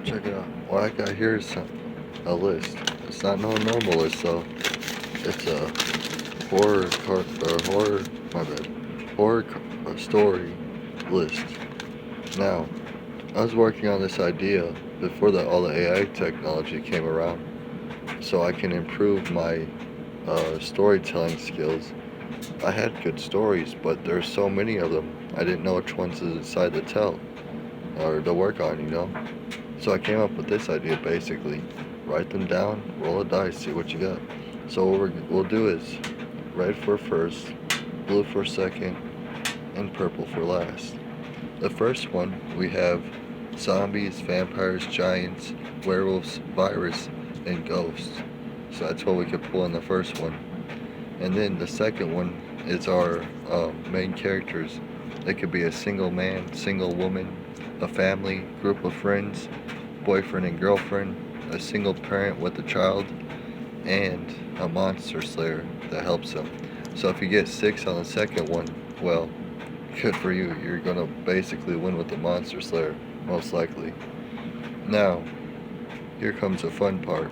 check it out. What I got here is a list. It's not no normal list though. It's a horror, my bad, story list. Now, I was working on this idea before all the AI technology came around, so I can improve my storytelling skills. I had good stories, but there's so many of them. I didn't know which ones to decide to tell or to work on, So I came up with this idea basically. Write them down, roll a dice, see what you got. So what we'll do is red for first, blue for second, and purple for last. The first one we have zombies, vampires, giants, werewolves, virus, and ghosts. So that's what we could pull in the first one. And then the second one is our main characters. It could be a single man, single woman, a family, group of friends, boyfriend and girlfriend, a single parent with a child, and a monster slayer that helps them. So if you get 6 on the second one, well, good for you. You're gonna basically win with the monster slayer, most likely. Now, here comes the fun part,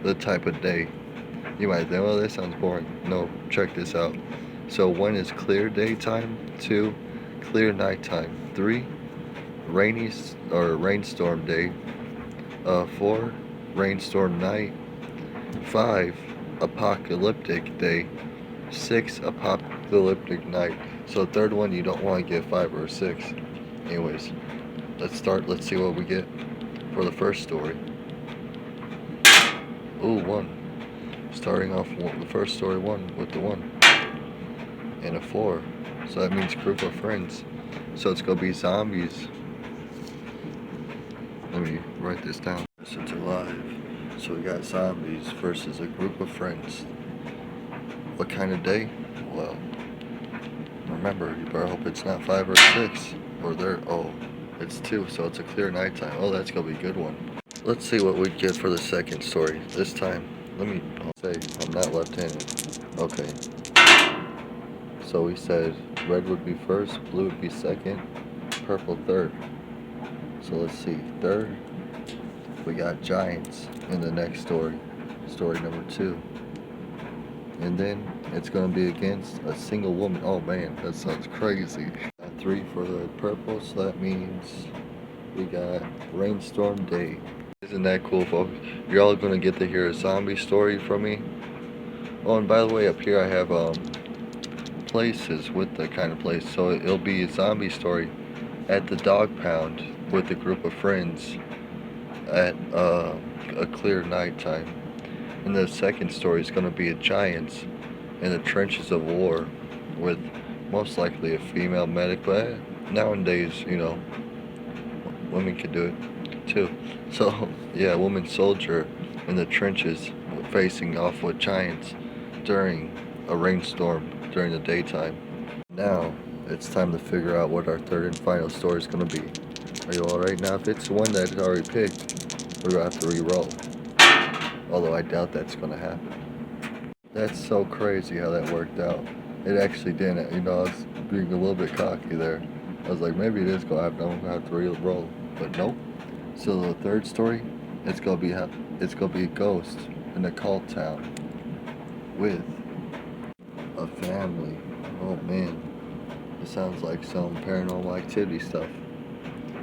the type of day. You might think, well, this sounds boring. No, check this out. So 1 is clear daytime, 2, clear nighttime, 3, rainy or rainstorm day, 4, rainstorm night, 5, apocalyptic day, 6, apocalyptic night. So third one, you don't want to get 5 or 6. Anyways, let's start. Let's see what we get for the first story. Ooh, 1. Starting off the first story, 1 with the 1 and a 4. So that means group of friends. So it's gonna be zombies. Let me write this down. So it's alive. So we got zombies versus a group of friends. What kind of day? Well, remember, you better hope it's not 5 or 6. Or there. Oh, it's 2. So it's a clear nighttime. Oh, that's gonna be a good one. Let's see what we get for the second story. This time, I'll say I'm not left-handed. Okay. So we said red would be first, blue would be second, purple third. So let's see. Third, we got giants in the next story. Story number 2. And then it's going to be against a single woman. Oh man, that sounds crazy. 3 for the purple, so that means we got rainstorm day. Isn't that cool, folks? You're all going to get to hear a zombie story from me. Oh, and by the way, up here I have places with the kind of place. So it'll be a zombie story at the dog pound with a group of friends at a clear nighttime. And the second story is going to be a giants in the trenches of war with most likely a female medic, but nowadays, women can do it too. So yeah, woman soldier in the trenches facing off with giants during a rainstorm during the daytime. Now it's time to figure out what our third and final story is going to be. Are you alright? Now if it's one that's already picked, we're going to have to re-roll. Although I doubt that's going to happen. That's so crazy how that worked out. It actually didn't. I was being a little bit cocky there. I was like, maybe it is going to happen. I'm going to have to re-roll. But nope. So the third story, it's going to be a ghost in a cult town with a family. Oh man, it sounds like some paranormal activity stuff.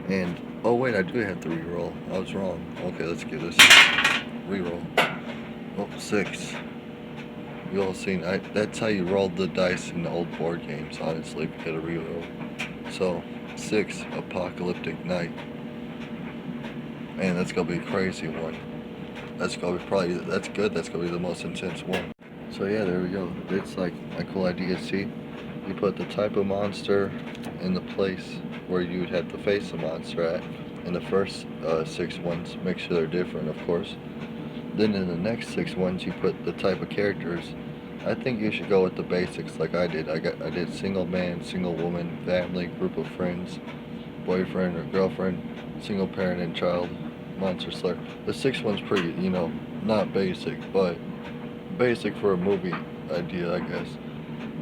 And oh wait, I do have to re-roll. I was wrong. Okay, let's give this re-roll. Oh, 6. You all seen? That's how you rolled the dice in the old board games. Honestly, if you get a re-roll. So 6, apocalyptic night. Man, that's gonna be a crazy one. That's gonna be that's good. That's gonna be the most intense one. So yeah, there we go. It's like a cool idea. See, you put the type of monster in the place where you'd have to face the monster at. In the first 6 ones, make sure they're different, of course. Then in the next 6 ones, you put the type of characters. I think you should go with the basics like I did. I did single man, single woman, family, group of friends, boyfriend or girlfriend, single parent and child, monster slayer. The 6th one's pretty, not basic, but basic for a movie idea, I guess.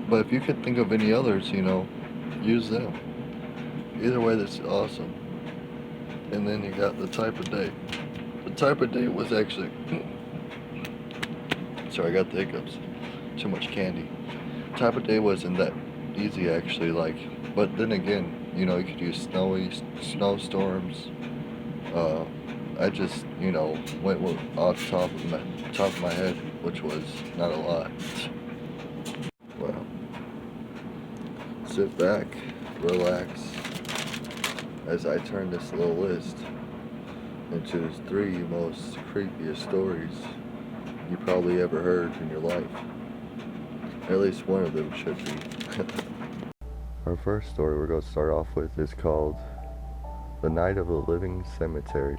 But if you could think of any others, use them. Either way, that's awesome. And then you got the type of day. The type of day was actually, sorry, I got the hiccups. Too much candy. Type of day wasn't that easy actually, like, but then again, you could use snowstorms. Uh, I just, went off top of my head, which was not a lot. Well, sit back, relax, as I turn this little list into the 3 most creepiest stories you probably ever heard in your life. At least one of them should be. Our first story we're going to start off with is called The Night of the Living Cemetery.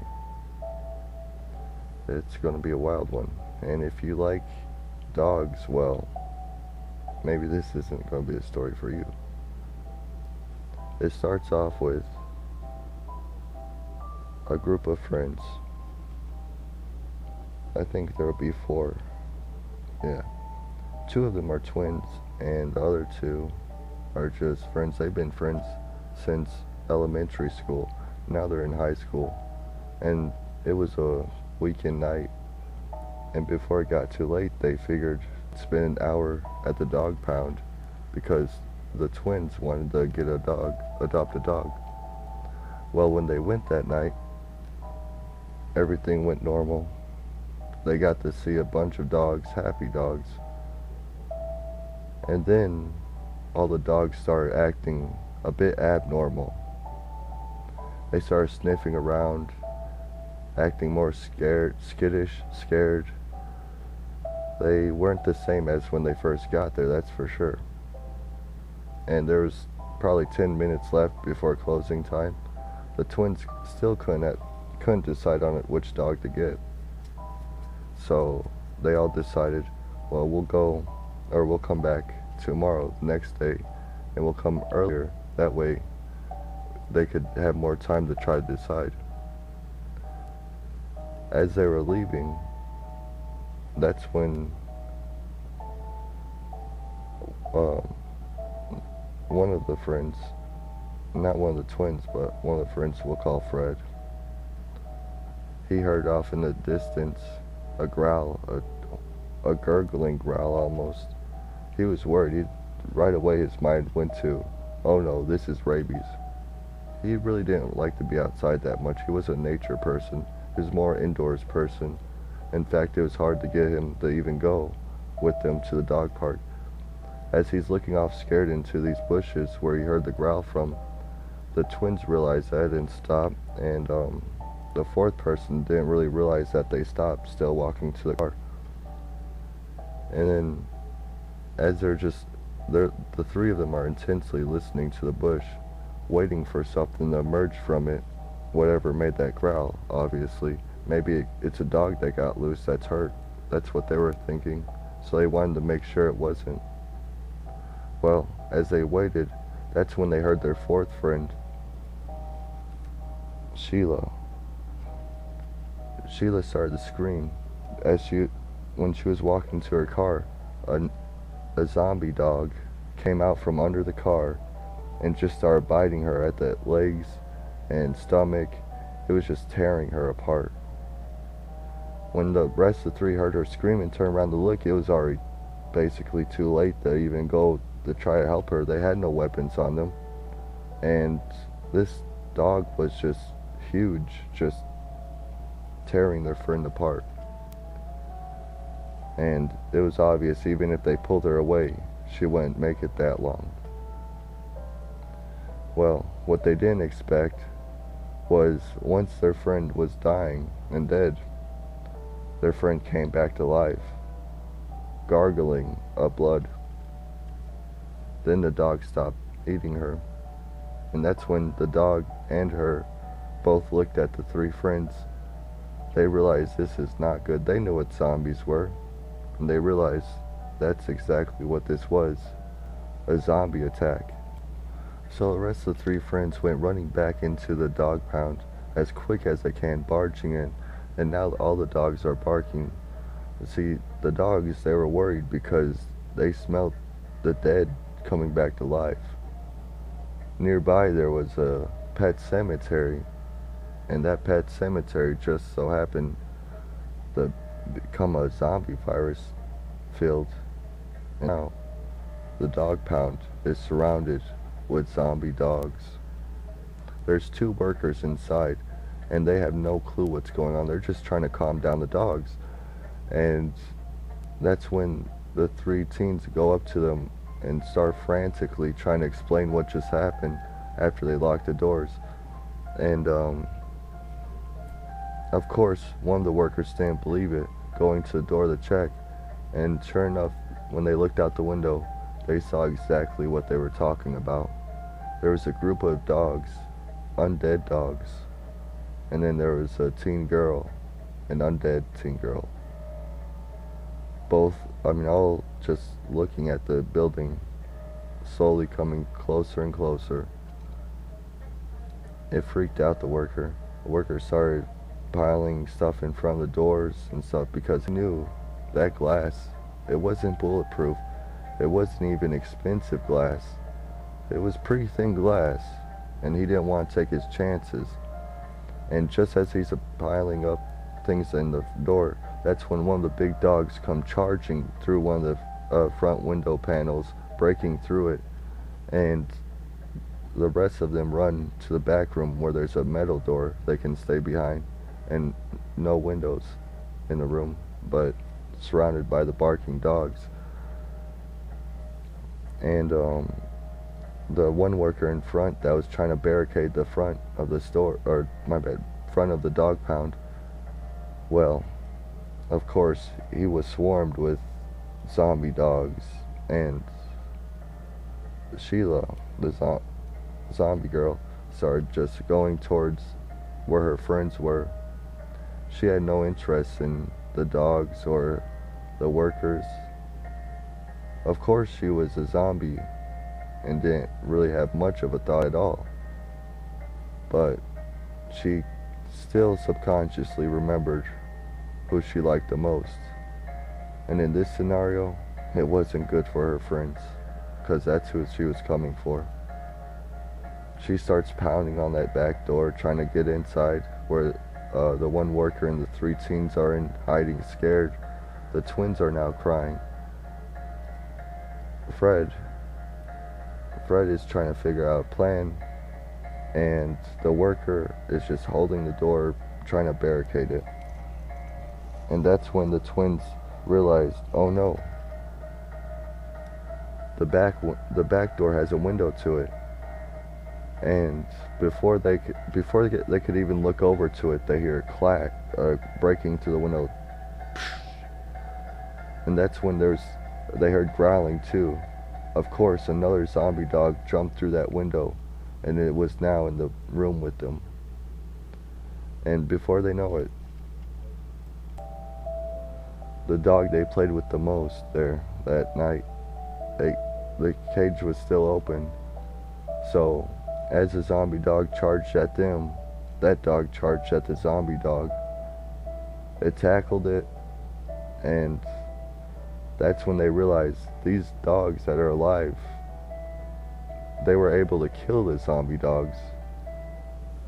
It's going to be a wild one. And if you like dogs, well, maybe this isn't going to be a story for you. It starts off with a group of friends. I think there will be 4. Yeah. 2 of them are twins, and the other 2 are just friends. They've been friends since elementary school. Now they're in high school. And it was a weekend night. And before it got too late, they figured spend an hour at the dog pound because the twins wanted to adopt a dog. Well, when they went that night, everything went normal. They got to see a bunch of dogs, happy dogs. And then all the dogs started acting a bit abnormal. They started sniffing around, acting more skittish, scared. They weren't the same as when they first got there, that's for sure. And there was probably 10 minutes left before closing time. The twins still couldn't decide on which dog to get. So they all decided, well, we'll come back tomorrow, the next day, and we'll come earlier. That way they could have more time to try to decide. As they were leaving, that's when one of the friends, not one of the twins, but one of the friends we'll call Fred, he heard off in the distance a growl, a gurgling growl almost. He was worried. Right away his mind went to, oh no, this is rabies. He really didn't like to be outside that much. He was a nature person. He was more indoors person. In fact, it was hard to get him to even go with them to the dog park. As he's looking off scared into these bushes where he heard the growl from, the twins realized that and stopped, and the 4th person didn't really realize that they stopped, still walking to the car. And then as the 3 of them are intensely listening to the bush, waiting for something to emerge from it, whatever made that growl, obviously. Maybe it's a dog that got loose that's hurt. That's what they were thinking. So they wanted to make sure it wasn't. Well, as they waited, that's when they heard their 4th friend, Sheila. Sheila started to scream when she was walking to her car. A zombie dog came out from under the car and just started biting her at the legs and stomach. It was just tearing her apart. When the rest of the 3 heard her scream and turned around to look, it was already basically too late to even go to try to help her. They had no weapons on them. And this dog was just huge, just tearing their friend apart. And it was obvious even if they pulled her away, she wouldn't make it that long. Well, what they didn't expect was once their friend was dying and dead, their friend came back to life, gargling up blood. Then the dog stopped eating her, and that's when the dog and her both looked at the 3 friends. They realized this is not good. They knew what zombies were, and they realized that's exactly what this was, a zombie attack. So the rest of the 3 friends went running back into the dog pound as quick as they can, barging in, and now all the dogs are barking. See, the dogs, they were worried because they smelled the dead coming back to life. Nearby there was a pet cemetery, And that pet cemetery just so happened to become a zombie virus field. And now the dog pound is surrounded with zombie dogs. There's two workers inside, and they have no clue what's going on. They're just trying to calm down the dogs. And that's when the three teens go up to them and start frantically trying to explain what just happened after they locked the doors. And of course, one of the workers didn't believe it, going to the door to check. And sure enough, when they looked out the window, they saw exactly what they were talking about. There was a group of dogs, undead dogs, and then there was a teen girl, an undead teen girl. Both, all just looking at the building, slowly coming closer and closer. It freaked out the worker. The worker started piling stuff in front of the doors and stuff because he knew that glass, it wasn't bulletproof. It wasn't even expensive glass. It was pretty thin glass, and he didn't want to take his chances. And just as he's piling up things in the door, that's when one of the big dogs come charging through one of the front window panels, breaking through it, and the rest of them run to the back room where there's a metal door they can stay behind, and no windows in the room, but surrounded by the barking dogs. And the one worker in front that was trying to barricade the front of the store, or my bad, front of the dog pound, well, of course, he was swarmed with zombie dogs, and Sheila, the zombie girl, started just going towards where her friends were. She had no interest in the dogs or the workers. Of course, she was a zombie and didn't really have much of a thought at all. But she still subconsciously remembered who she liked the most. And in this scenario, it wasn't good for her friends, because that's who she was coming for. She starts pounding on that back door, trying to get inside, where the one worker and the three teens are in hiding, scared. The twins are now crying. Fred is trying to figure out a plan, and the worker is just holding the door, trying to barricade it. And that's when the twins realized, oh no, the back door has a window to it. And before they could even look over to it, they hear a clack, breaking through the window. And that's when they heard growling too. Of course, another zombie dog jumped through that window, and it was now in the room with them. And before they know it, the dog they played with the most there that night, the cage was still open. So as the zombie dog charged at them, that dog charged at the zombie dog. It tackled it, and that's when they realized these dogs that are alive, they were able to kill the zombie dogs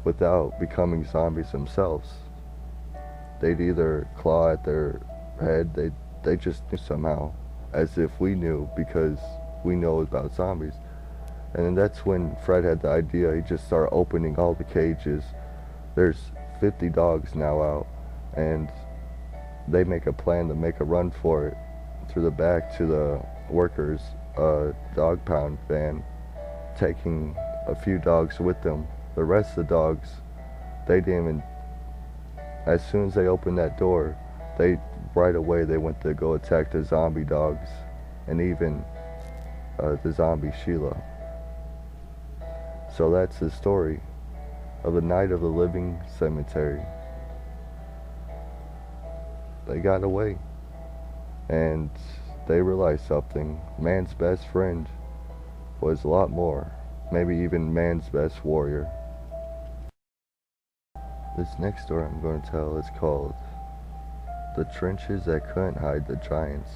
without becoming zombies themselves. They'd either claw at their head, they just knew somehow, as if we knew, because we know about zombies. And then that's when Fred had the idea. He just started opening all the cages. There's 50 dogs now out, and they make a plan to make a run for it through the back to the workers' dog pound van, taking a few dogs with them. The rest of the dogs, they didn't even, as soon as they opened that door, right away they went to go attack the zombie dogs, and even the zombie Sheila. So that's the story of the Night of the Living Cemetery. They got away, and they realized something. Man's best friend was a lot more, maybe even man's best warrior. This next story I'm going to tell is called The Trenches That Couldn't Hide the Giants.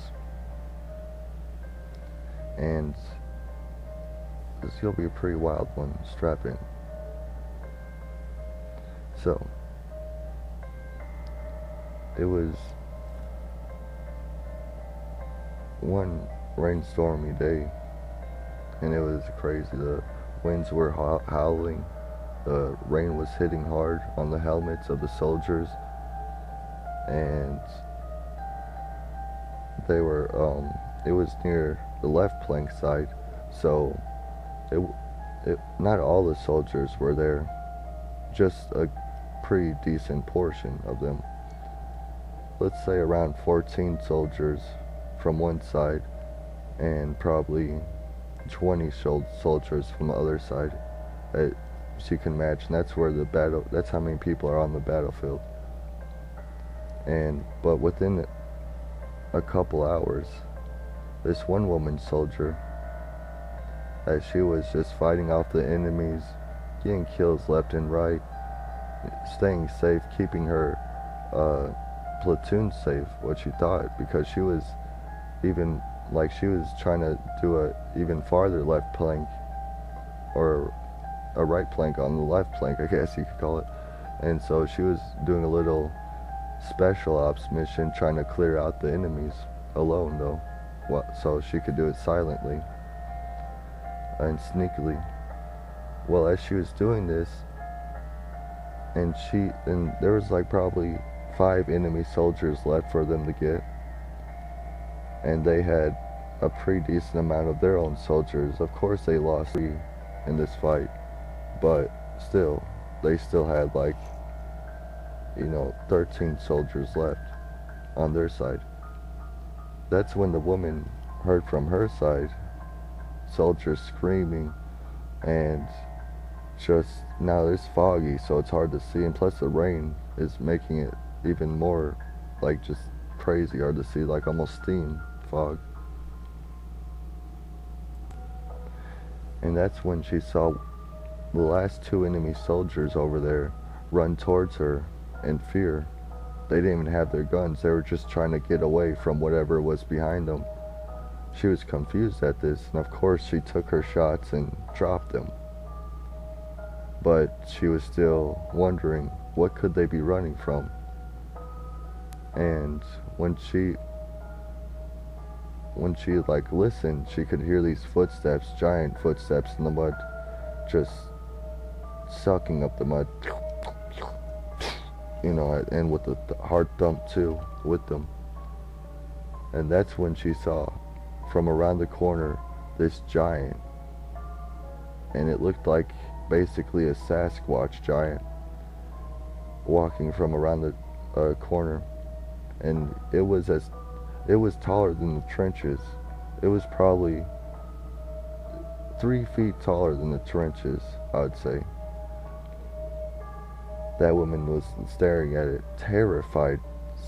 And this is going to be a pretty wild one. Strap in. So, it was one rainstormy day, and it was crazy. The winds were howling, the rain was hitting hard on the helmets of the soldiers, and they were, it was near the left flank side, so not all the soldiers were there, just a pretty decent portion of them. Let's say around 14 soldiers from one side and probably 20 soldiers from the other side. As you can imagine, that's how many people are on the battlefield. But within a couple hours, this one woman soldier, as she was just fighting off the enemies, getting kills left and right, staying safe, keeping her platoon safe, what she thought, because she was trying to do a even farther left flank, or a right flank on the left flank, I guess you could call it. And so she was doing a little special ops mission, trying to clear out the enemies alone, though, so she could do it silently and sneakily. Well, as she was doing this, and there was like probably 5 enemy soldiers left for them to get, and they had a pretty decent amount of their own soldiers. Of course they lost 3 in this fight, but still, they still had 13 soldiers left on their side. That's when the woman heard from her side soldiers screaming, and just now it's foggy, so it's hard to see, and plus the rain is making it even more just crazy hard to see, almost steam fog. And that's when she saw the last 2 enemy soldiers over there run towards her in fear. They didn't even have their guns, they were just trying to get away from whatever was behind them. She was confused at this, and of course she took her shots and dropped them. But she was still wondering, what could they be running from? And when she listened, she could hear these footsteps, giant footsteps in the mud, just sucking up the mud, and with the hard thump too with them. And that's when she saw from around the corner this giant, and it looked like basically a Sasquatch giant walking from around the corner, and it was taller than the trenches. It was probably 3 feet taller than the trenches, I would say. That woman was staring at it, terrified,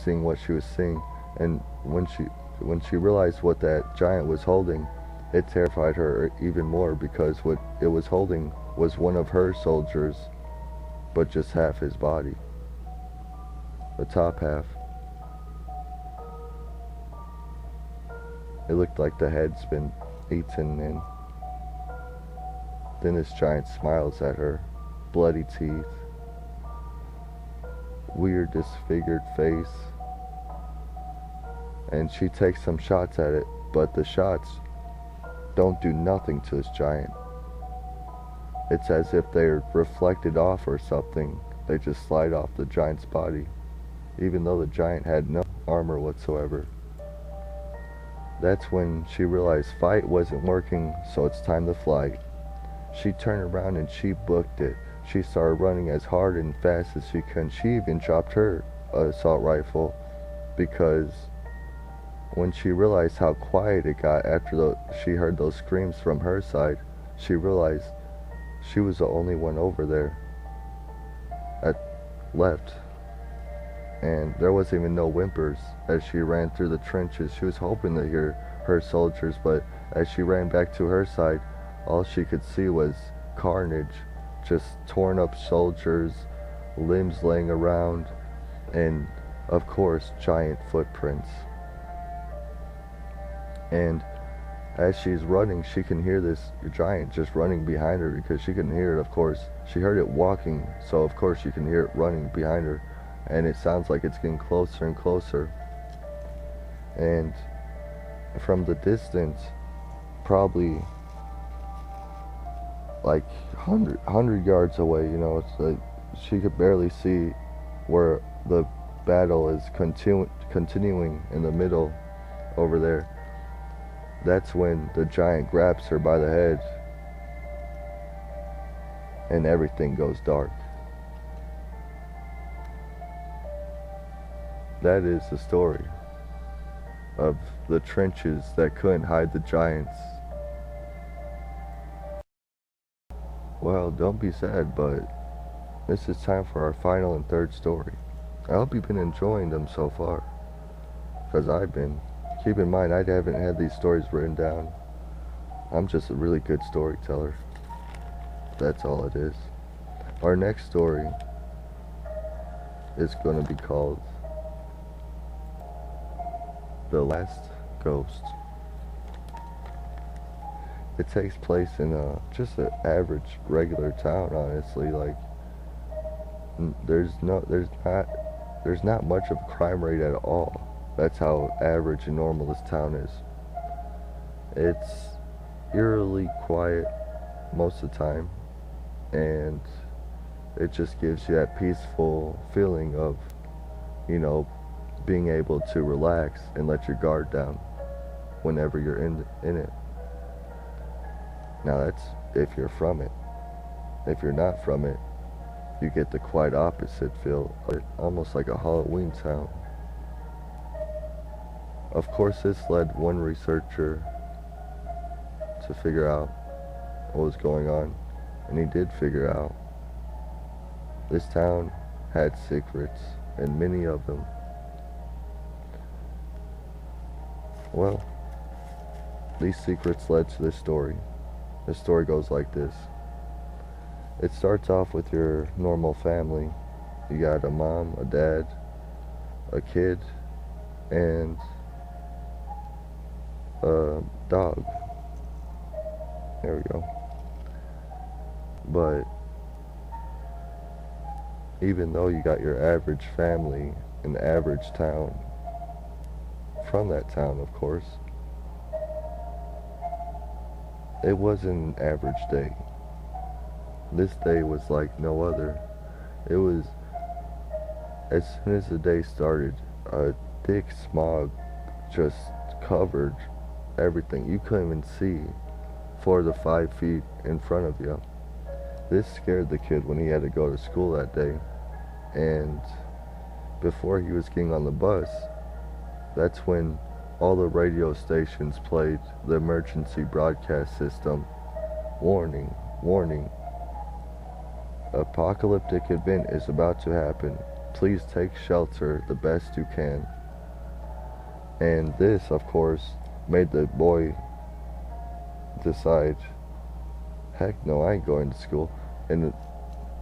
seeing what she was seeing, and when she realized what that giant was holding, it terrified her even more, because what it was holding was one of her soldiers, but just half his body, the top half. It looked like the head's been eaten, and then this giant smiles at her, bloody teeth, weird disfigured face, and she takes some shots at it, but the shots don't do nothing to this giant. It's as if they're reflected off or something. They just slide off the giant's body, even though the giant had no armor whatsoever. That's when she realized fight wasn't working, so it's time to fly. She turned around and she booked it. She started running as hard and fast as she could. She even dropped her assault rifle, because when she realized how quiet it got after she heard those screams from her side, she realized she was the only one over there left. And there wasn't even no whimpers as she ran through the trenches. She was hoping to hear her soldiers, but as she ran back to her side, all she could see was carnage, just torn up soldiers, limbs laying around, and of course giant footprints. And as she's running, she can hear this giant just running behind her, because she couldn't hear it, of course. She heard it walking, so of course she can hear it running behind her. and it sounds like it's getting closer and closer. And from the distance, probably like 100 yards away, it's like she could barely see where the battle is continuing in the middle over there. That's when the giant grabs her by the head and everything goes dark. That is the story of the trenches that couldn't hide the giants. Well, don't be sad, but this is time for our final and third story. I hope you've been enjoying them so far, because I've been. Keep in mind, I haven't had these stories written down. I'm just a really good storyteller. That's all it is. Our next story is going to be called The Last Ghost. It takes place in just an average, regular town, honestly. Like, there's not much of a crime rate at all. That's how average and normal this town is. It's eerily quiet most of the time, and it just gives you that peaceful feeling of, being able to relax and let your guard down whenever you're in it. Now that's if you're from it. If you're not from it, you get the quite opposite feel, almost like a Halloween town. Of course, this led one researcher to figure out what was going on, and he did figure out this town had secrets, and many of them. Well, these secrets led to this story. The story goes like this. It starts off with your normal family. You got a mom, a dad, a kid, and a dog. There we go. But even though you got your average family in the average town, from that town, of course, it wasn't an average day. This day was like no other. It was, as soon as the day started, a thick smog just covered everything. You couldn't even see 4 to 5 feet in front of you. This scared the kid when he had to go to school that day. And before he was getting on the bus, that's when all the radio stations played the emergency broadcast system. Warning, warning. Apocalyptic event is about to happen. Please take shelter the best you can. And this, of course, made the boy decide, heck no, I ain't going to school. And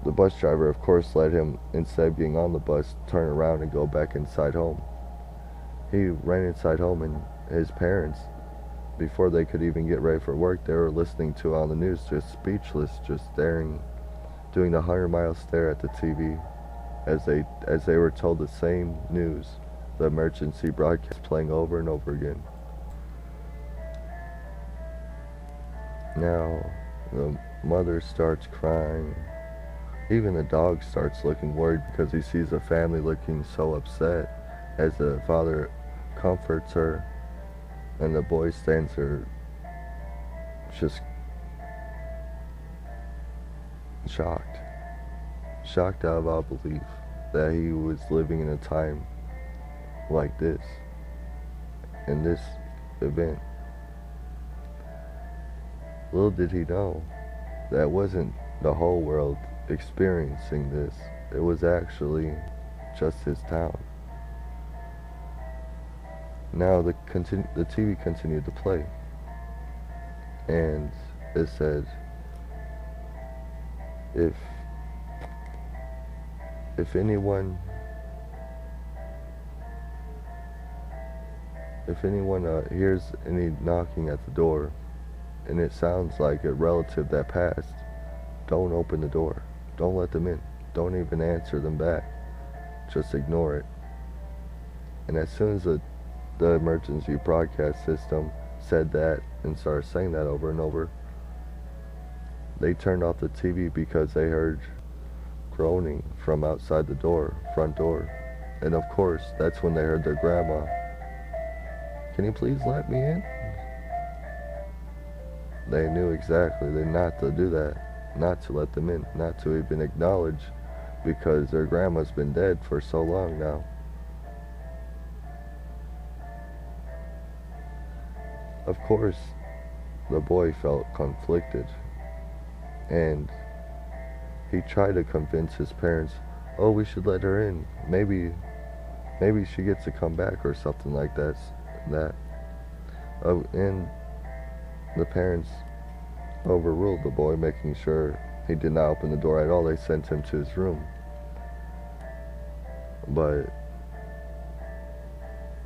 the bus driver, of course, let him, instead of getting on the bus, turn around and go back inside home. He ran inside home, and his parents, before they could even get ready for work, they were listening to on the news, just speechless, just staring, doing the 100-mile stare at the TV as they were told the same news, the emergency broadcast playing over and over again. Now the mother starts crying. Even the dog starts looking worried because he sees the family looking so upset as the father comforts her, and the boy stands there just shocked out of all belief that he was living in a time like this, in this event. Little did he know that wasn't the whole world experiencing this. It was actually just his town. Now the TV continued to play, and it said, if anyone hears any knocking at the door, and it sounds like a relative that passed, don't open the door. Don't let them in. Don't even answer them back. just ignore it. And as soon as the emergency broadcast system said that and started saying that over and over, they turned off the TV because they heard groaning from outside the front door. And of course, that's when they heard their grandma. Can you please let me in? They knew exactly not to do that, not to let them in, not to even acknowledge, because their grandma's been dead for so long now. Of course, the boy felt conflicted, and he tried to convince his parents, oh, we should let her in. Maybe she gets to come back or something like that. And the parents overruled the boy, making sure he did not open the door at all. They sent him to his room. But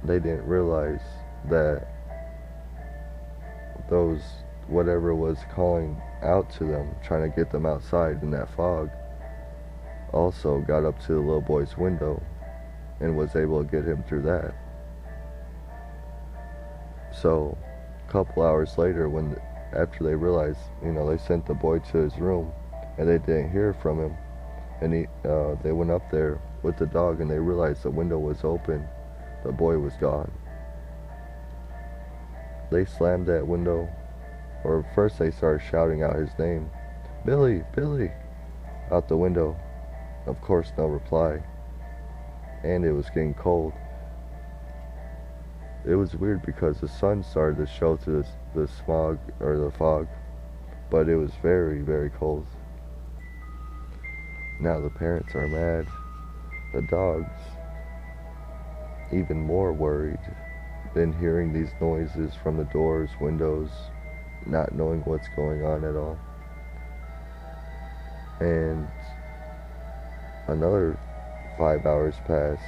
they didn't realize that those, whatever was calling out to them, trying to get them outside in that fog, also got up to the little boy's window and was able to get him through that. So a couple hours later, after they realized, they sent the boy to his room and they didn't hear from him, and they went up there with the dog and they realized the window was open, the boy was gone. They slammed that window, or first they started shouting out his name, Billy, Billy, out the window. Of course, no reply, and it was getting cold. It was weird because the sun started to show through the smog, or the fog, but it was very, very cold. Now the parents are mad. The dog's even more worried, than hearing these noises from the doors, windows, not knowing what's going on at all. And another 5 hours pass.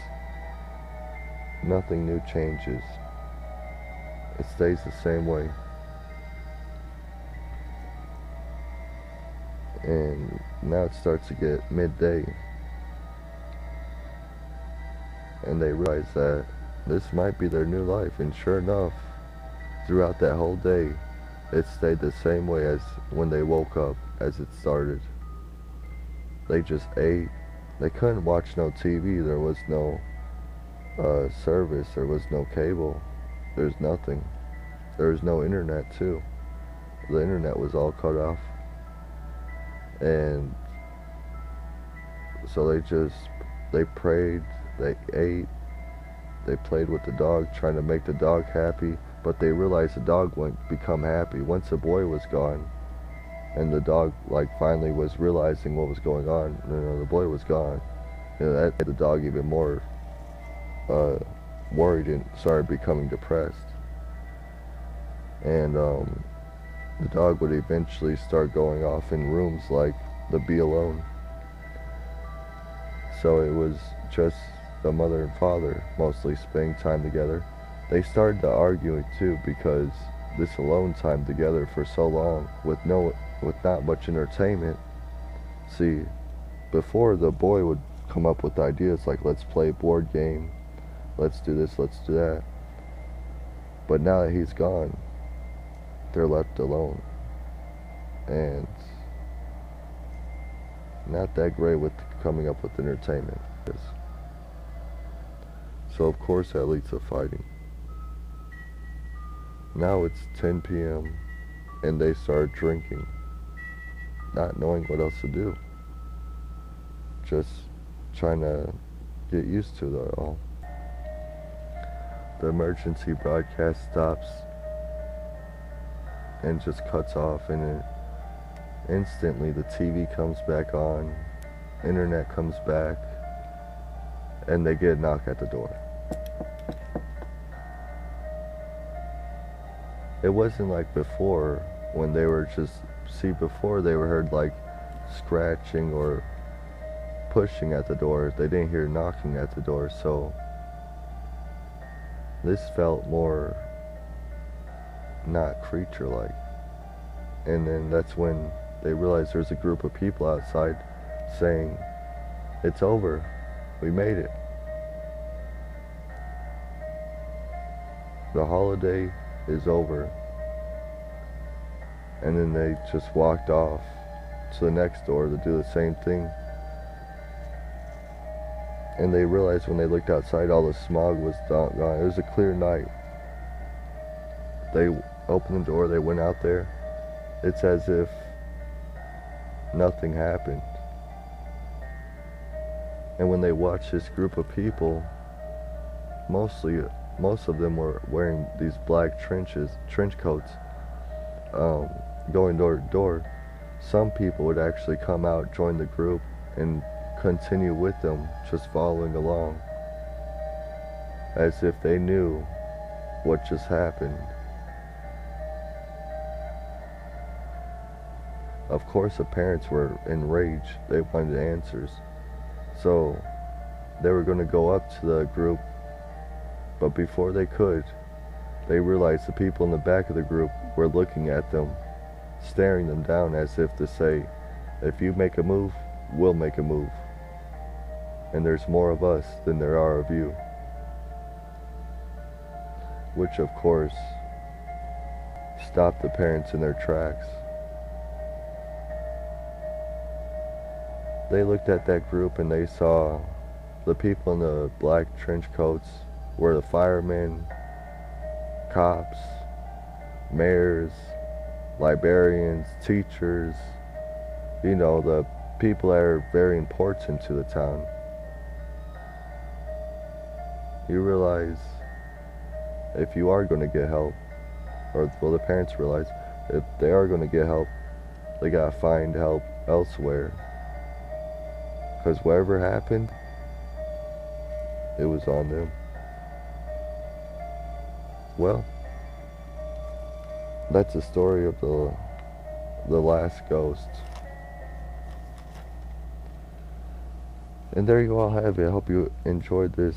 Nothing new changes. It stays the same way. And now it starts to get midday. And they realize that this might be their new life. And sure enough, throughout that whole day, it stayed the same way as when they woke up, as it started. They just ate. They couldn't watch no TV. There was no service. There was no cable. There's nothing. There was no internet too. The internet was all cut off. And so they prayed, they ate, they played with the dog, trying to make the dog happy, but they realized the dog wouldn't become happy once the boy was gone. And the dog finally was realizing what was going on. The boy was gone. That made the dog even more worried and started becoming depressed. And the dog would eventually start going off in rooms like the Be Alone. So it was just the mother and father mostly spending time together. They started to argue too, because this alone time together for so long with not much entertainment. See, before the boy would come up with ideas like, let's play a board game, let's do this, let's do that. But now that he's gone, they're left alone. And not that great with coming up with entertainment. So of course that leads to fighting. Now it's 10 p.m. and they start drinking, not knowing what else to do. Just trying to get used to it all. The emergency broadcast stops and just cuts off, and instantly the TV comes back on, internet comes back, and they get a knock at the door. It wasn't like before, when they were before they were heard like scratching or pushing at the door. They didn't hear knocking at the door, so this felt more not creature-like. And then that's when they realized there's a group of people outside saying, "It's over, we made it." the holiday is over. And then they just walked off to the next door to do the same thing. And they realized when they looked outside, all the smog was gone. It was a clear night. They opened the door, they went out there. It's as if nothing happened. And when they watched this group of people, most of them were wearing these black trench coats, going door to door. Some people would actually come out, join the group, and continue with them, just following along, as if they knew what just happened. Of course, the parents were enraged. They wanted answers. So they were going to go up to the group, but before they could, they realized the people in the back of the group were looking at them, staring them down as if to say, if you make a move, we'll make a move. And there's more of us than there are of you. Which, of course, stopped the parents in their tracks. They looked at that group and they saw the people in the black trench coats were the firemen, cops, mayors, librarians, teachers, the people that are very important to the town. You realize if you are going to get help, the parents realize if they are going to get help, they gotta find help elsewhere. Because whatever happened, it was on them. Well, that's the story of the last ghost. And there you all have it. I hope you enjoyed this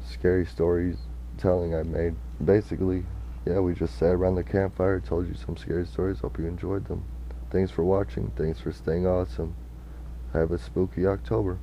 scary stories telling I made. Basically, yeah, we just sat around the campfire, told you some scary stories. Hope you enjoyed them. Thanks for watching. Thanks for staying awesome. Have a spooky October.